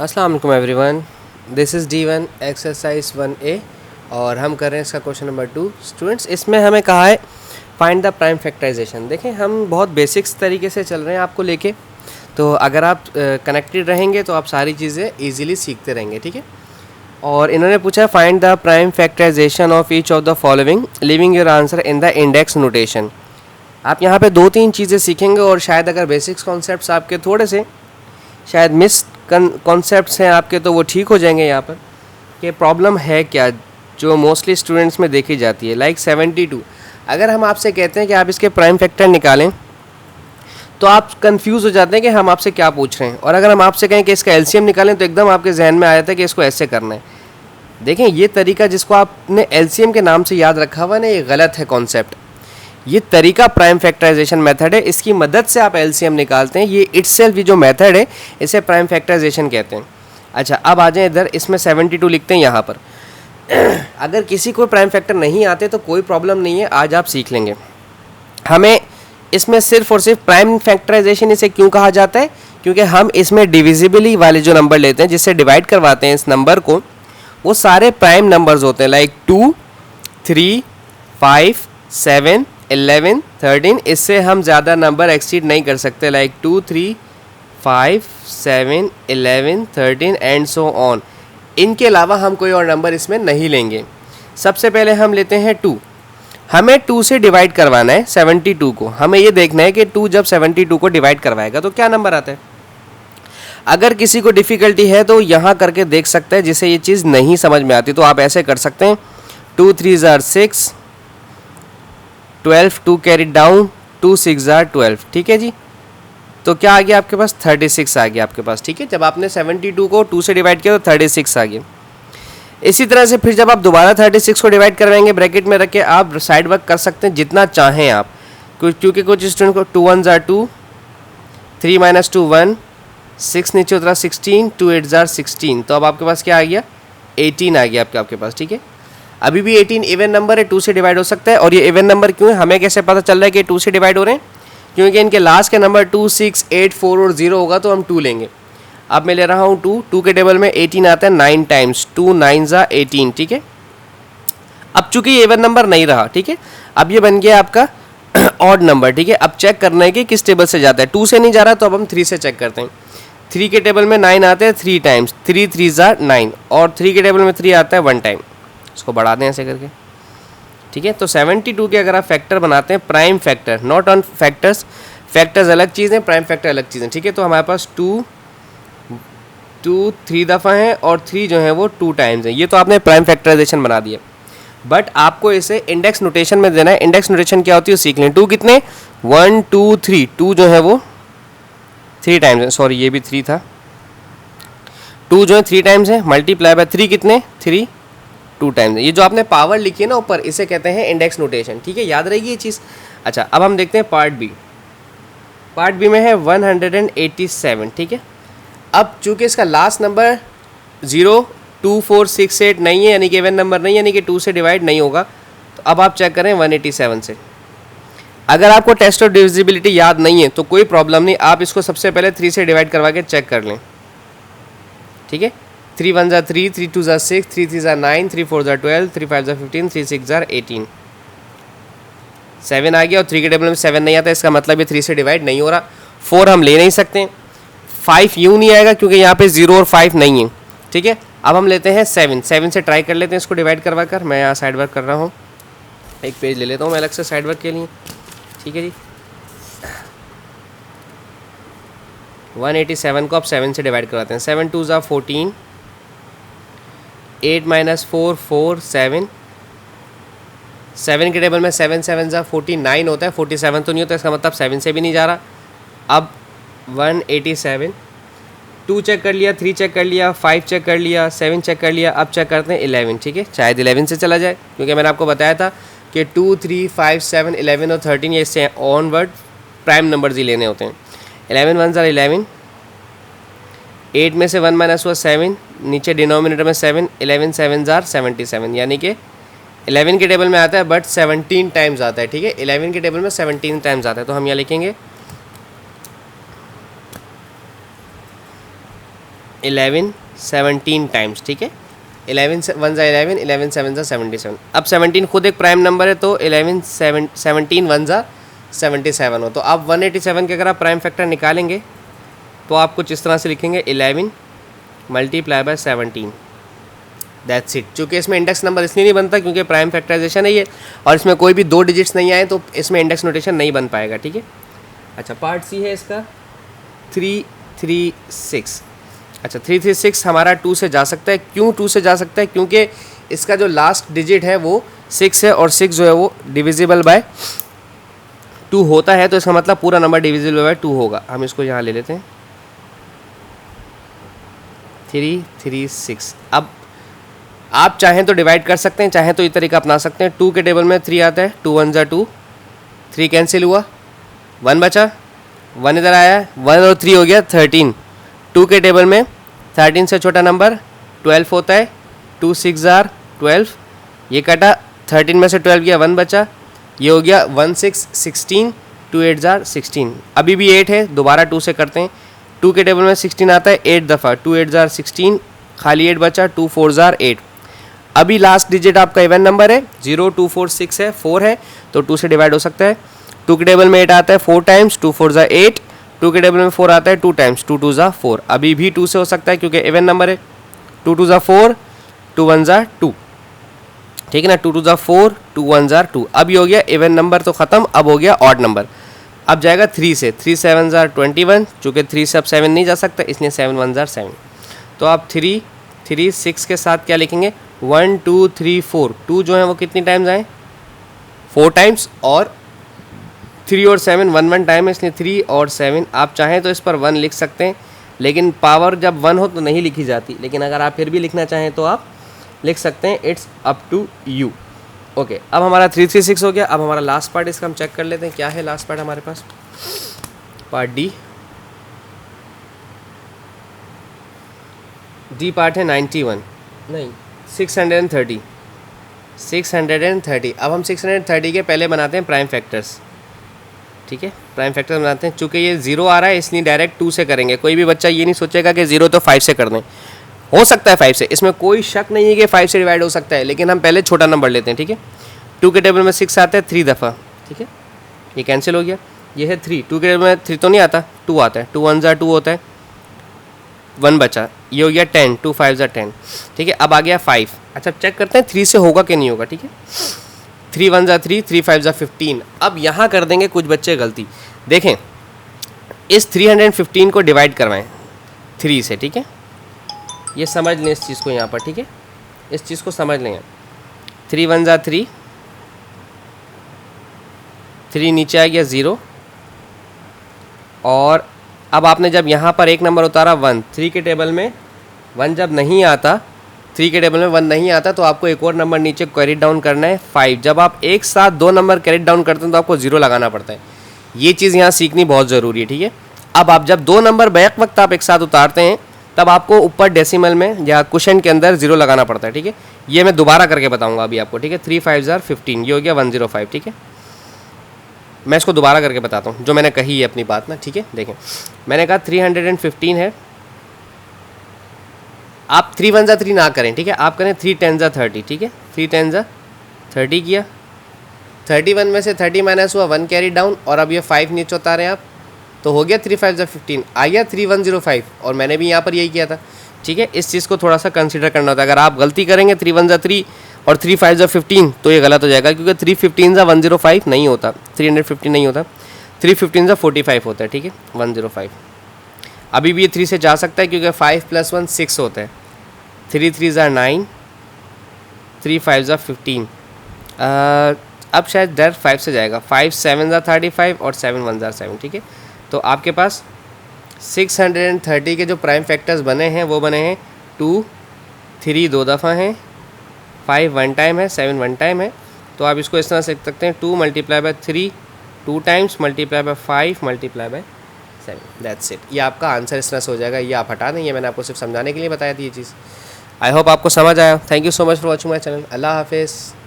अस्सलाम वालेकुम everyone, this is D1 exercise 1A और हम कर रहे हैं इसका क्वेश्चन नंबर 2। स्टूडेंट्स, इसमें हमें कहा है फाइंड द प्राइम फैक्टराइजेशन। देखें, हम बहुत बेसिक्स तरीके से चल रहे हैं आपको लेके, तो अगर आप कनेक्टेड रहेंगे तो आप सारी चीज़ें ईजिली सीखते रहेंगे, ठीक है। और इन्होंने पूछा find the prime factorization of each of the following living your answer in the index notation. आप यहाँ पे 2-3 चीज़ें सीखेंगे और शायद अगर बेसिक्स कॉन्सेप्ट्स आपके थोड़े से शायद मिस कॉन्सेप्ट्स हैं आपके, तो वो ठीक हो जाएंगे यहाँ पर कि प्रॉब्लम है क्या जो मोस्टली स्टूडेंट्स में देखी जाती है। लाइक 72, अगर हम आपसे कहते हैं कि आप इसके प्राइम फैक्टर निकालें तो आप कंफ्यूज हो जाते हैं कि हम आपसे क्या पूछ रहे हैं, और अगर हम आपसे कहें कि इसका एलसीएम निकालें तो एकदम आपके जहन में आ जाता है कि इसको ऐसे करना है। देखें, ये तरीका जिसको आपने एलसीएम के नाम से याद रखा हुआ है ना, ये गलत है कॉन्सेप्ट। ये तरीका प्राइम फैक्टराइजेशन मेथड है, इसकी मदद से आप एलसीएम निकालते हैं। ये इटसेल्फ ये जो मेथड है इसे प्राइम फैक्टराइजेशन कहते हैं। अच्छा, अब आ जाए इधर, इसमें 72 लिखते हैं यहाँ पर। अगर किसी को प्राइम फैक्टर नहीं आते तो कोई प्रॉब्लम नहीं है, आज आप सीख लेंगे। हमें इसमें सिर्फ और सिर्फ प्राइम फैक्टराइजेशन इसे क्यों कहा जाता है, क्योंकि हम इसमें डिविजिबली वाले जो नंबर लेते हैं, जिससे डिवाइड करवाते हैं इस नंबर को, वो सारे प्राइम नंबर्स होते हैं। लाइक 2, 3, 5, 7, 11, 13, इससे हम ज़्यादा नंबर एक्सीड नहीं कर सकते। Like 2, 3, 5, 7, 11, 13 and so on. इनके अलावा हम कोई और नंबर इसमें नहीं लेंगे। सबसे पहले हम लेते हैं 2। हमें 2 से डिवाइड करवाना है 72 को। हमें ये देखना है कि 2 जब 72 को डिवाइड करवाएगा तो क्या नंबर आता है। अगर किसी को डिफ़िकल्टी है तो यहाँ करके देख सकते हैं, जिसे ये चीज़ नहीं समझ में आती तो आप ऐसे कर सकते हैं। 2 3s are 6, 12 2 carry down, 2 6 are 12, ठीक है जी। तो क्या आ गया आपके पास, 36 आ गया आपके पास, ठीक है। जब आपने 72 को 2 से डिवाइड किया तो 36 आ गया। इसी तरह से फिर जब आप दोबारा 36 को डिवाइड करवाएंगे, ब्रैकेट में रख के आप साइड वर्क कर सकते हैं जितना चाहें आप, क्योंकि कुछ स्टूडेंट को 2 1s are 2, 3 - 2 1, 6 नीचे उतरा 16, 2 8s are 16। तो अब आपके पास क्या आ गया, 18 आ गया आपके पास, ठीक है। अभी भी 18 इवन नंबर है, 2 से डिवाइड हो सकता है। और ये इवन नंबर क्यों है, हमें कैसे पता चल रहा है कि 2 से डिवाइड हो रहे हैं, क्योंकि इनके लास्ट के नंबर 2 6 8 4 और 0 होगा तो हम 2 लेंगे। अब मैं ले रहा हूँ 2 के टेबल में 18 आता है 9 टाइम्स, 2 9s are 18, ठीक है। अब चूंकि ये इवन नंबर नहीं रहा, ठीक है, अब ये बन गया आपका ऑड नंबर, ठीक है। अब चेक करना है कि किस टेबल से जाता है। 2 से नहीं जा रहा तो अब हम 3 से चेक करते हैं। 3 के टेबल में 9 आते हैं 3 टाइम्स, 3 3s are 9, और 3 के टेबल में 3 आता है 1 टाइम। इसको बढ़ा दें ऐसे करके, ठीक है। तो 72 के अगर आप फैक्टर बनाते हैं, prime factor, not on factors, factors अलग चीज़ हैं, प्राइम फैक्टर अलग चीज़ हैं, ठीक है। तो हमारे पास 2 3 दफ़ा हैं और 3 जो है वो 2 टाइम्स हैं। ये तो आपने प्राइम फैक्टराइजेशन बना दिया, बट आपको इसे इंडेक्स नोटेशन में देना है। इंडेक्स नोटेशन क्या होती है सीख लें। 2 कितने, 1 2 3, 2 जो है वो 3 टाइम्स है, सॉरी ये भी 3 था। 2 जो है 3 टाइम्स है, मल्टीप्लाई बाय 3 कितने, 3 2 टाइम्स है। ये जो आपने पावर लिखी है ना ऊपर, इसे कहते हैं इंडेक्स नोटेशन, ठीक है, याद रहेगी ये चीज़। अच्छा, अब हम देखते हैं पार्ट बी। पार्ट बी में है 187, ठीक है। अब चूंकि इसका लास्ट नंबर 0 2 4 6 8 नहीं है, यानी कि इवन नंबर नहीं, यानी कि 2 से डिवाइड नहीं होगा, तो अब आप चेक करें 187 से। अगर आपको टेस्ट ऑफ डिविजिबिलिटी याद नहीं है तो कोई प्रॉब्लम नहीं, आप इसको सबसे पहले 3 से डिवाइड करवा के चेक कर लें, ठीक है। 3 1s are 3, 3 2s are 6, 3 3s are 9, 3 4s are 12, 3 5s are 15, 3 6s are 18, 7 आ गया। और 3 के टेबल में 7 नहीं आता, इसका मतलब ये 3 से डिवाइड नहीं हो रहा। 4 हम ले नहीं सकते, 5 यूँ नहीं आएगा क्योंकि यहाँ पे 0 और 5 नहीं है, ठीक है। अब हम लेते हैं 7 से ट्राई कर लेते हैं इसको डिवाइड करवा कर। मैं यहाँ साइड वर्क कर रहा हूँ, एक पेज ले लेता हूँ मैं अलग से साइड वर्क के लिए, ठीक है जी। 187 को आप 7 से डिवाइड करवाते हैं। 7 2s are 14, 8 - 4 4 7, 7 के टेबल में 7 7s are 49 होता है, 47 तो नहीं होता, इसका मतलब 7 से भी नहीं जा रहा। अब 187, 2 चेक कर लिया, 3 चेक कर लिया, 5 चेक कर लिया, 7 चेक कर लिया। अब चेक करते हैं 11, ठीक है। शायद 11 से चला जाए, क्योंकि मैंने आपको बताया था कि 2 3 5 7 11 और 13 ये इससे ऑनवर्ड प्राइम नंबर्स ही लेने होते हैं। 11 1s are 11, 8 में से 1 माइनस हुआ 7, नीचे डिनोमिनेटर में 7, 11 7s are 77, यानी कि 11 के टेबल में आता है बट 17 टाइम्स आता है, ठीक है। 11 के टेबल में 17 टाइम्स आता है, तो हम यहाँ लिखेंगे 11 17 टाइम्स, ठीक है। 11 वन ज़ा 11, 11 7 ज़ा 77। अब 17 खुद एक प्राइम नंबर है, तो 11 17 वन ज़ा 77 हो। तो अब 187 के अगर आप प्राइम फैक्टर निकालेंगे तो आप कुछ इस तरह से लिखेंगे 11 मल्टीप्लाई बाय 17, दैट्स इट। चूँकि इसमें इंडेक्स नंबर इसलिए नहीं बनता क्योंकि प्राइम फैक्टराइजेशन है ये, और इसमें कोई भी 2 डिजिट्स नहीं आए तो इसमें इंडेक्स नोटेशन नहीं बन पाएगा, ठीक है। अच्छा, पार्ट सी है इसका 336। अच्छा, 336 हमारा 2 से जा सकता है। क्यों 2 से जा सकता है? क्योंकि इसका जो लास्ट डिजिट है वो 6 है, और 6 जो है वो डिविजिबल बाय 2 होता है, तो इसका मतलब पूरा नंबर डिविजिबल बाय 2 होगा। हम इसको यहाँ ले लेते हैं 336। अब आप चाहें तो डिवाइड कर सकते हैं, चाहें तो ये तरीका अपना सकते हैं। 2 के टेबल में 3 आता है, 2 1 ज़ा 2, 3 कैंसिल हुआ, 1 बचा, 1 इधर आया, 1 और 3 हो गया 13। 2 के टेबल में 13 से छोटा नंबर 12 होता है, 2 6 ज़ार 12, ये कटा, 13 में से 12 गया, 1 बचा, ये हो गया 1 6 16, 2 8 ज़ार 16। अभी भी 8 है, दोबारा 2 से करते हैं। 2 के टेबल में 16 आता है 8 दफ़ा, 2 8 ज़ार 16, खाली 8 बचा, 2 4 ज़ार 8। अभी लास्ट डिजिट आपका इवन नंबर है, 0 2 4 6 है, 4 है, तो 2 से डिवाइड हो सकता है। 2 के टेबल में 8 आता है 4 टाइम्स, 2 4 ज़ा 8। 2 के टेबल में 4 आता है 2 टाइम्स, 2 2 ज़ा 4। अभी भी 2 से हो सकता है क्योंकि इवन नंबर है। 2 2 ज़ा 4, 2 1 ज़ा 2, ठीक है ना। 2 2 ज़ा 4, 2 1 ज़ा 2। अब ये हो गया इवन नंबर तो ख़त्म, अब हो गया ऑड नंबर। अब जाएगा 3 से, 3 7 ज़ा 21, चूँकि 3 से अब 7 नहीं जा सकता, इसलिए 7 1 ज़ा 7। तो आप 3 3 6 के साथ क्या लिखेंगे? 1 2 3 4। 2 जो है वो कितनी टाइम्स आए? 4 टाइम्स, और 3 और 7 1 1 टाइम है, इसलिए 3 और 7। आप चाहें तो इस पर 1 लिख सकते हैं, लेकिन पावर जब 1 हो तो नहीं लिखी जाती, लेकिन अगर आप फिर भी लिखना चाहें तो आप लिख सकते हैं, it's up to you. Okay, अब हमारा 336 हो गया। अब हमारा लास्ट पार्ट इसका हम चेक कर लेते हैं, क्या है लास्ट पार्ट हमारे पास। पार्ट डी, डी पार्ट है 91, नहीं 630, 630। अब हम 630 के पहले बनाते हैं प्राइम फैक्टर्स, ठीक है। प्राइम फैक्टर बनाते हैं, चूँकि ये 0 आ रहा है इसलिए डायरेक्ट 2 से करेंगे। कोई भी बच्चा ये नहीं सोचेगा कि 0 तो 5 से कर दें, हो सकता है 5 से, इसमें कोई शक नहीं है कि 5 से डिवाइड हो सकता है, लेकिन हम पहले छोटा नंबर लेते हैं, ठीक है। 2 के टेबल में 6 आता है 3 दफ़ा, ठीक है, ये कैंसिल हो गया। ये है 3, 2 के टेबल में 3 तो नहीं आता, 2 आता है, 2 1 ज़ा 2 होता है, 1 बचा, ये हो गया 10, 2 5 ज़ा 10, ठीक है। अब आ गया 5। अच्छा, चेक करते हैं 3 से होगा कि नहीं होगा, ठीक है। 3 1 ज़ा 3, 3 5 ज़ा 15। अब यहाँ कर देंगे कुछ बच्चे गलती, देखें, इस 315 को डिवाइड करवाएं 3 से, ठीक है। ये समझ लें इस चीज़ को यहाँ पर, ठीक है, इस चीज़ को समझ लें। 3 1 ज़ा 3, 3 नीचे आ गया 0, और अब आपने जब यहाँ पर एक नंबर उतारा 1, 3 के टेबल में 1 जब नहीं आता, 3 के टेबल में 1 नहीं आता, तो आपको एक और नंबर नीचे कैरी डाउन करना है 5। जब आप एक साथ 2 नंबर कैरी डाउन करते हैं तो आपको 0 लगाना पड़ता है। ये चीज़ यहाँ सीखनी बहुत ज़रूरी है, ठीक है। अब आप जब 2 नंबर बैक वक्त आप एक साथ उतारते हैं तब आपको ऊपर डेसिमल में या क्वेश्चन के अंदर 0 लगाना पड़ता है, ठीक है। ये मैं दोबारा करके बताऊँगा अभी आपको, ठीक है। 3 5 ज़ार 15, ये हो गया 105, ठीक है। मैं इसको दोबारा करके बताता हूँ जो मैंने कही है अपनी बात ना, ठीक है। देखें, मैंने कहा 315 है, आप 3 1 ज़ा 3 ना करें, ठीक है, आप करें 3 10 ज़ा 30, ठीक है। 3 10 ज़ा 30 किया, 31 में से 30 माइनस हुआ, 1 कैरी डाउन, और अब ये 5 नीचे उतारें आप, तो हो गया 3 5 ज़ा 15, आ गया 3105, और मैंने भी यहाँ पर यही किया था, ठीक है। इस चीज़ को थोड़ा सा कंसिडर करना होता है। अगर आप गलती करेंगे 3 1 ज़ा 3 और 3 5 ज़ा 15 तो ये गलत हो जाएगा, क्योंकि 3 15 ज़ा 105 नहीं होता, 315 नहीं होता, 3 15 ज़ा 45 होता है, ठीक है, 105। अभी भी ये 3 से जा सकता है क्योंकि 5 + 1 6 होता है, 3 3 ज़ा 9, 3 5 ज़ा 15। अब शायद डायरेक्ट 5 से जाएगा, 5 7 ज़ा 35 और 7 1 ज़ा 7, ठीक है। तो आपके पास 630 के जो प्राइम फैक्टर्स बने हैं वो बने हैं 2 3 2 दफ़ा हैं, 5 1 टाइम है, 7 1 टाइम है। तो आप इसको इस तरह से लिख सकते हैं, 2 × 3 2 टाइम्स × 5 × 7, दैट्स इट। ये आपका आंसर इस तरह से हो जाएगा। ये आप हटा दें, ये मैंने आपको सिर्फ समझाने के लिए बताया थी ये चीज़। आई होप आपको समझ आया। Thank you so much for watching my channel. अल्लाह हाफिज़।